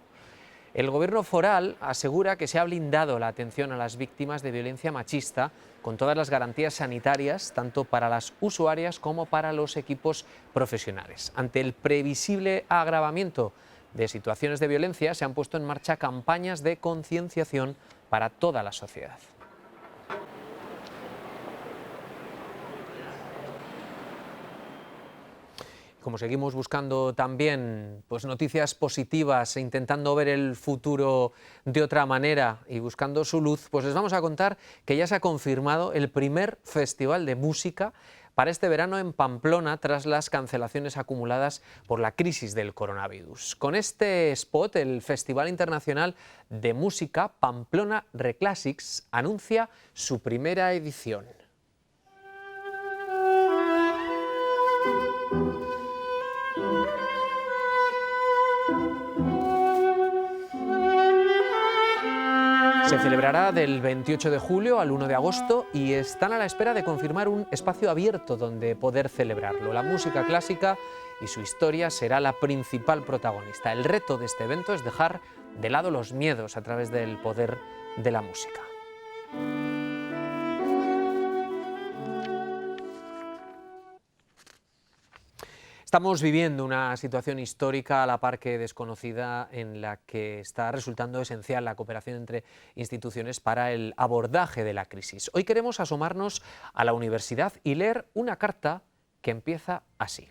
El Gobierno foral asegura que se ha blindado la atención a las víctimas de violencia machista con todas las garantías sanitarias, tanto para las usuarias como para los equipos profesionales. Ante el previsible agravamiento de situaciones de violencia, se han puesto en marcha campañas de concienciación para toda la sociedad. Como seguimos buscando también pues, noticias positivas e intentando ver el futuro de otra manera y buscando su luz, pues les vamos a contar que ya se ha confirmado el primer festival de música para este verano en Pamplona, tras las cancelaciones acumuladas por la crisis del coronavirus. Con este spot, el Festival Internacional de Música Pamplona Reclassics anuncia su primera edición. Se celebrará del 28 de julio al 1 de agosto y están a la espera de confirmar un espacio abierto donde poder celebrarlo. La música clásica y su historia será la principal protagonista. El reto de este evento es dejar de lado los miedos a través del poder de la música. Estamos viviendo una situación histórica a la par que desconocida en la que está resultando esencial la cooperación entre instituciones para el abordaje de la crisis. Hoy queremos asomarnos a la universidad y leer una carta que empieza así.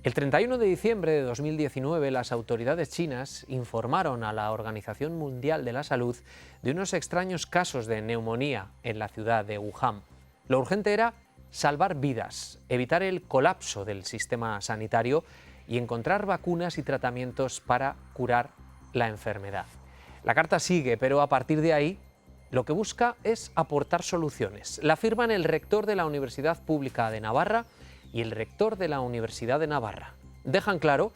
El 31 de diciembre de 2019 las autoridades chinas informaron a la Organización Mundial de la Salud de unos extraños casos de neumonía en la ciudad de Wuhan. Lo urgente era salvar vidas, evitar el colapso del sistema sanitario y encontrar vacunas y tratamientos para curar la enfermedad. La carta sigue, pero a partir de ahí lo que busca es aportar soluciones. La firman el rector de la Universidad Pública de Navarra y el rector de la Universidad de Navarra. Dejan claro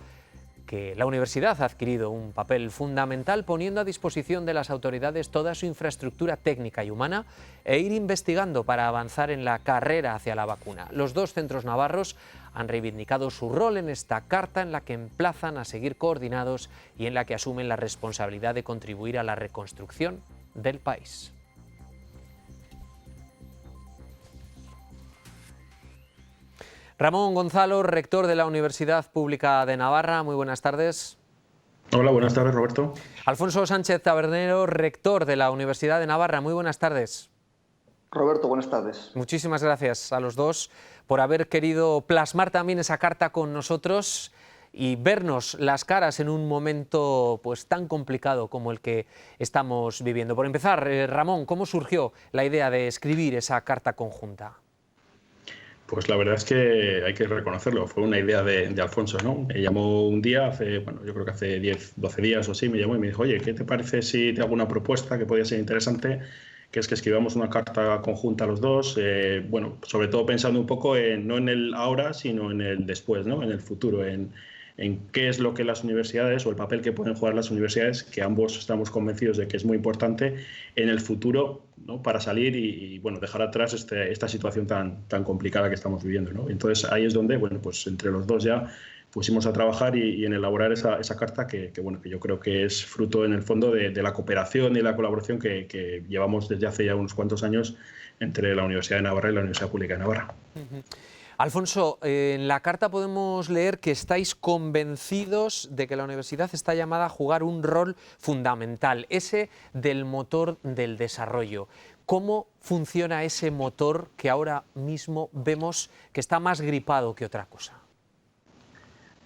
que la universidad ha adquirido un papel fundamental poniendo a disposición de las autoridades toda su infraestructura técnica y humana e ir investigando para avanzar en la carrera hacia la vacuna. Los dos centros navarros han reivindicado su rol en esta carta en la que emplazan a seguir coordinados y en la que asumen la responsabilidad de contribuir a la reconstrucción del país. Ramón Gonzalo, rector de la Universidad Pública de Navarra, muy buenas tardes. Hola, buenas tardes, Roberto. Alfonso Sánchez Tabernero, rector de la Universidad de Navarra, muy buenas tardes. Roberto, buenas tardes. Muchísimas gracias a los dos por haber querido plasmar también esa carta con nosotros y vernos las caras en un momento pues tan complicado como el que estamos viviendo. Por empezar, Ramón, ¿cómo surgió la idea de escribir esa carta conjunta? Pues la verdad es que hay que reconocerlo, fue una idea de Alfonso, ¿no? Me llamó un día, yo creo que hace 10, 12 días o así, me llamó y me dijo, oye, ¿qué te parece si te hago una propuesta que podría ser interesante? Que es que escribamos una carta conjunta a los dos, sobre todo pensando un poco no en el ahora, sino en el después, ¿no? En el futuro, en qué es lo que las universidades o el papel que pueden jugar las universidades, que ambos estamos convencidos de que es muy importante en el futuro, ¿no? Para salir y dejar atrás esta situación tan complicada que estamos viviendo, ¿no? Entonces ahí es donde, pues entre los dos ya pusimos a trabajar y en elaborar esa carta que yo creo que es fruto en el fondo de la cooperación y la colaboración que llevamos desde hace ya unos cuantos años entre la Universidad de Navarra y la Universidad Pública de Navarra. Alfonso, en la carta podemos leer que estáis convencidos de que la universidad está llamada a jugar un rol fundamental, ese del motor del desarrollo. ¿Cómo funciona ese motor que ahora mismo vemos que está más gripado que otra cosa?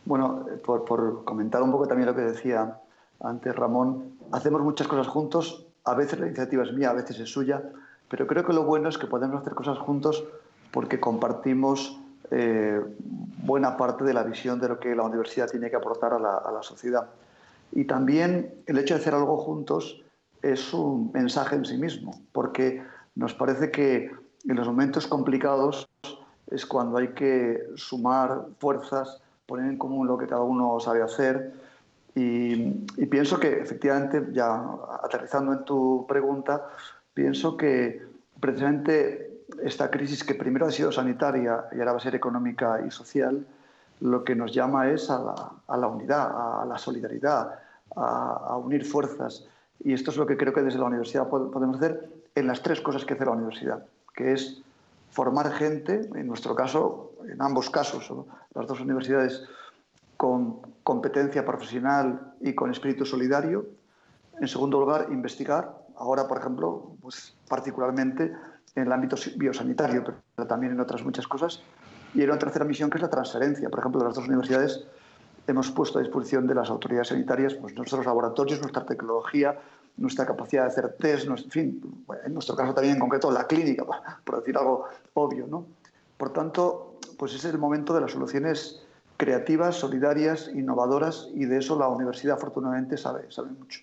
Bueno, por comentar un poco también lo que decía antes Ramón, hacemos muchas cosas juntos, a veces la iniciativa es mía, a veces es suya, pero creo que lo bueno es que podemos hacer cosas juntos porque compartimos buena parte de la visión de lo que la universidad tiene que aportar a la sociedad. Y también el hecho de hacer algo juntos es un mensaje en sí mismo, porque nos parece que en los momentos complicados es cuando hay que sumar fuerzas, poner en común lo que cada uno sabe hacer. Y pienso que, efectivamente, ya aterrizando en tu pregunta, pienso que precisamente esta crisis, que primero ha sido sanitaria y ahora va a ser económica y social, lo que nos llama es a la unidad, a la solidaridad, a unir fuerzas. Y esto es lo que creo que desde la universidad podemos hacer en las tres cosas que hace la universidad, que es formar gente, en nuestro caso, en ambos casos, ¿no? Las dos universidades con competencia profesional y con espíritu solidario. En segundo lugar, investigar. Ahora, por ejemplo, pues particularmente en el ámbito biosanitario, pero también en otras muchas cosas. Y en una tercera misión, que es la transferencia. Por ejemplo, las dos universidades hemos puesto a disposición de las autoridades sanitarias pues, nuestros laboratorios, nuestra tecnología, nuestra capacidad de hacer test, en fin, en nuestro caso también en concreto la clínica, por decir algo obvio, ¿no? Por tanto, pues es el momento de las soluciones creativas, solidarias, innovadoras, y de eso la universidad afortunadamente sabe mucho.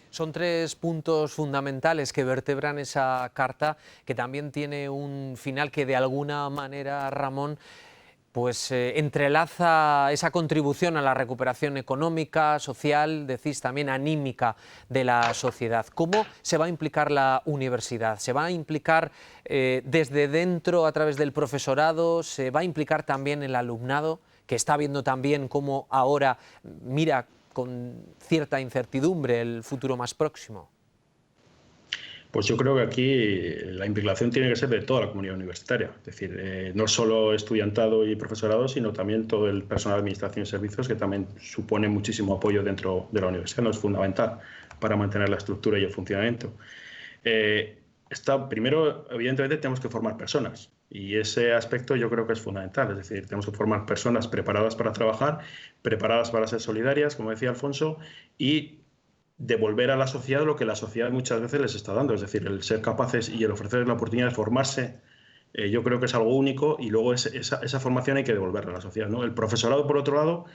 Son tres puntos fundamentales que vertebran esa carta, que también tiene un final que de alguna manera, Ramón, pues entrelaza esa contribución a la recuperación económica, social, decís también anímica de la sociedad. ¿Cómo se va a implicar la universidad? ¿Se va a implicar desde dentro a través del profesorado? ¿Se va a implicar también el alumnado, que está viendo también cómo ahora mira con cierta incertidumbre el futuro más próximo? Pues yo creo que aquí la implicación tiene que ser de toda la comunidad universitaria, es decir, no solo estudiantado y profesorado, sino también todo el personal de administración y servicios, que también supone muchísimo apoyo dentro de la universidad, no es fundamental para mantener la estructura y el funcionamiento. Primero, evidentemente, tenemos que formar personas y ese aspecto yo creo que es fundamental, es decir, tenemos que formar personas preparadas para trabajar, preparadas para ser solidarias, como decía Alfonso, y devolver a la sociedad lo que la sociedad muchas veces les está dando, es decir, el ser capaces y el ofrecerles la oportunidad de formarse, yo creo que es algo único, y luego esa formación hay que devolverla a la sociedad, ¿no? El profesorado, por otro lado,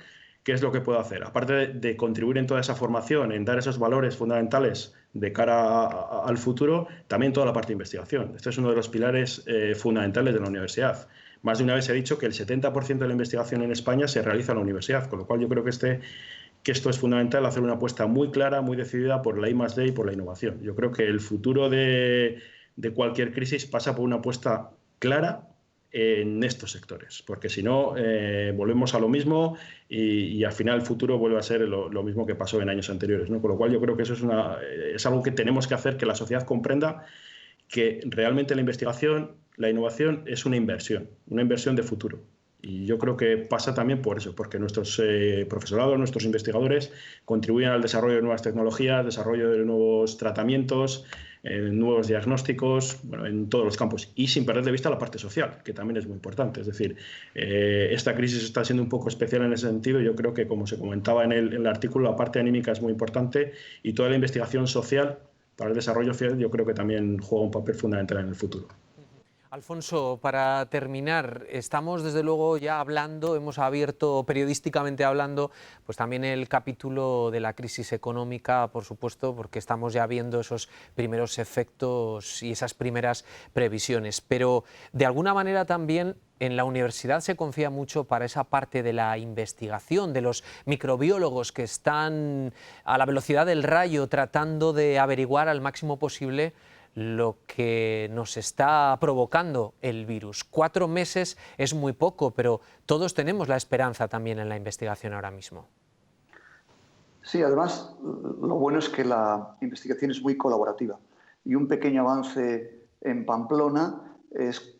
¿qué es lo que puede hacer? Aparte de contribuir en toda esa formación, en dar esos valores fundamentales de cara al futuro, también toda la parte de investigación. Este es uno de los pilares fundamentales de la universidad. Más de una vez se ha dicho que el 70% de la investigación en España se realiza en la universidad, con lo cual yo creo que esto es fundamental, hacer una apuesta muy clara, muy decidida por la I+D y por la innovación. Yo creo que el futuro de cualquier crisis pasa por una apuesta clara en estos sectores, porque si no, volvemos a lo mismo y al final el futuro vuelve a ser lo mismo que pasó en años anteriores, ¿no? Con lo cual yo creo que eso es algo que tenemos que hacer, que la sociedad comprenda que realmente la investigación, la innovación es una inversión de futuro. Y yo creo que pasa también por eso, porque nuestros profesorados, nuestros investigadores contribuyen al desarrollo de nuevas tecnologías, desarrollo de nuevos tratamientos, nuevos diagnósticos, bueno, en todos los campos. Y sin perder de vista la parte social, que también es muy importante. Es decir, esta crisis está siendo un poco especial en ese sentido. Yo creo que, como se comentaba en el artículo, la parte anímica es muy importante y toda la investigación social para el desarrollo social yo creo que también juega un papel fundamental en el futuro. Alfonso, para terminar, estamos desde luego ya hablando, hemos abierto periodísticamente hablando, pues también el capítulo de la crisis económica, por supuesto, porque estamos ya viendo esos primeros efectos y esas primeras previsiones. Pero de alguna manera también en la universidad se confía mucho para esa parte de la investigación, de los microbiólogos que están a la velocidad del rayo tratando de averiguar al máximo posible lo que nos está provocando el virus. 4 meses es muy poco, pero todos tenemos la esperanza también en la investigación ahora mismo. Sí, además, lo bueno es que la investigación es muy colaborativa y un pequeño avance en Pamplona es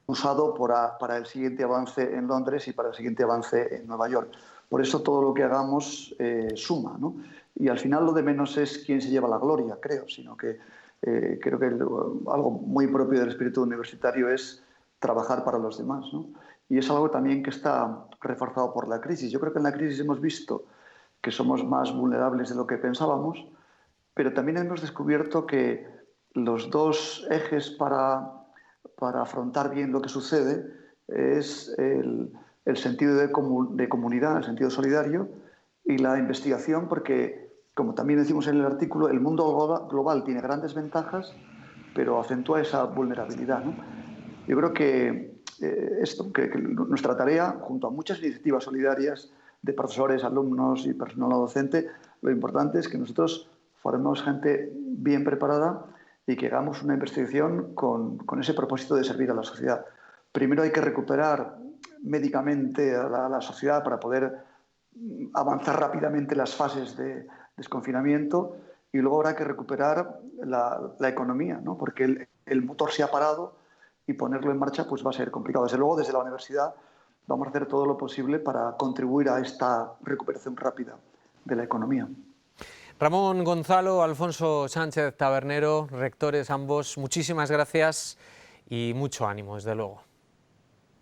usado para el siguiente avance en Londres y para el siguiente avance en Nueva York. Por eso todo lo que hagamos suma, ¿no? Y al final lo de menos es quién se lleva la gloria, creo, sino que creo que algo muy propio del espíritu universitario es trabajar para los demás, ¿no? Y es algo también que está reforzado por la crisis. Yo creo que en la crisis hemos visto que somos más vulnerables de lo que pensábamos, pero también hemos descubierto que los dos ejes para afrontar bien lo que sucede es el sentido de comunidad, el sentido solidario y la investigación, porque, como también decimos en el artículo, el mundo global tiene grandes ventajas, pero acentúa esa vulnerabilidad, ¿no? Yo creo que que nuestra tarea, junto a muchas iniciativas solidarias de profesores, alumnos y personal docente, lo importante es que nosotros formemos gente bien preparada y que hagamos una investigación con ese propósito de servir a la sociedad. Primero hay que recuperar médicamente a la sociedad para poder avanzar rápidamente las fases de desconfinamiento, y luego habrá que recuperar la economía, ¿no? Porque el motor se ha parado y ponerlo en marcha pues va a ser complicado. Desde luego, desde la universidad vamos a hacer todo lo posible para contribuir a esta recuperación rápida de la economía. Ramón Gonzalo, Alfonso Sánchez Tabernero, rectores ambos, muchísimas gracias y mucho ánimo, desde luego.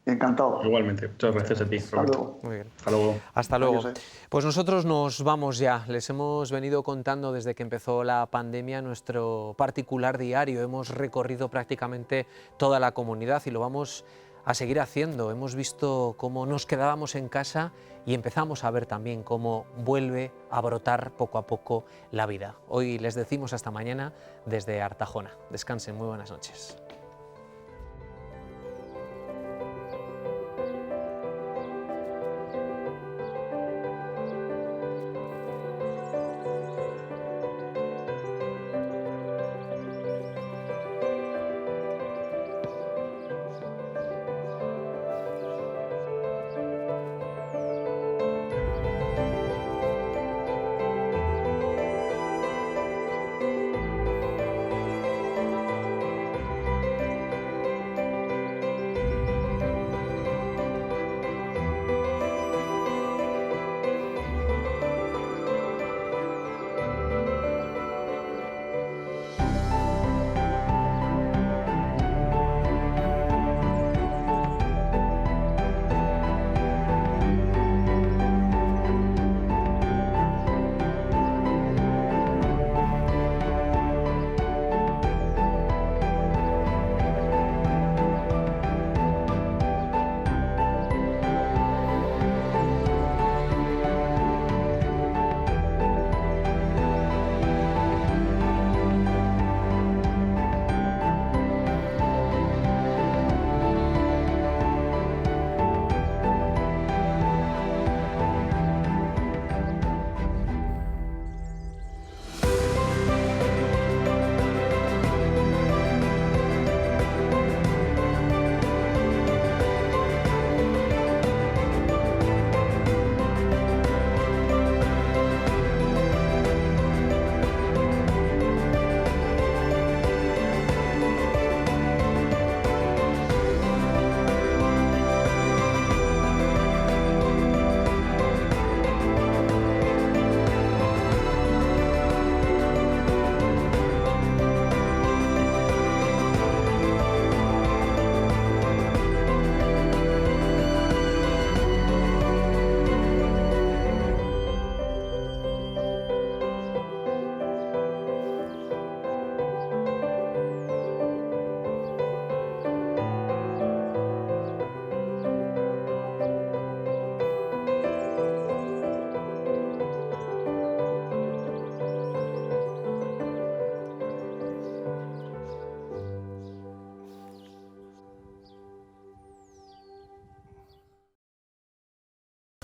Encantado. Igualmente, muchas gracias a ti, Roberto. Muy bien. Hasta luego. Hasta luego. Pues nosotros nos vamos ya. Les hemos venido contando desde que empezó la pandemia nuestro particular diario. Hemos recorrido prácticamente toda la comunidad y lo vamos a seguir haciendo. Hemos visto cómo nos quedábamos en casa y empezamos a ver también cómo vuelve a brotar poco a poco la vida. Hoy les decimos hasta mañana desde Artajona. Descansen, muy buenas noches.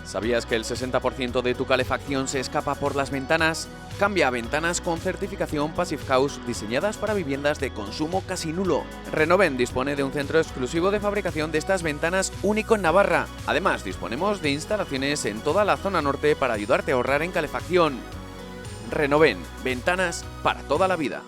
¿Sabías que el 60% de tu calefacción se escapa por las ventanas? Cambia a ventanas con certificación Passive House diseñadas para viviendas de consumo casi nulo. Renoven dispone de un centro exclusivo de fabricación de estas ventanas único en Navarra. Además, disponemos de instalaciones en toda la zona norte para ayudarte a ahorrar en calefacción. Renoven, ventanas para toda la vida.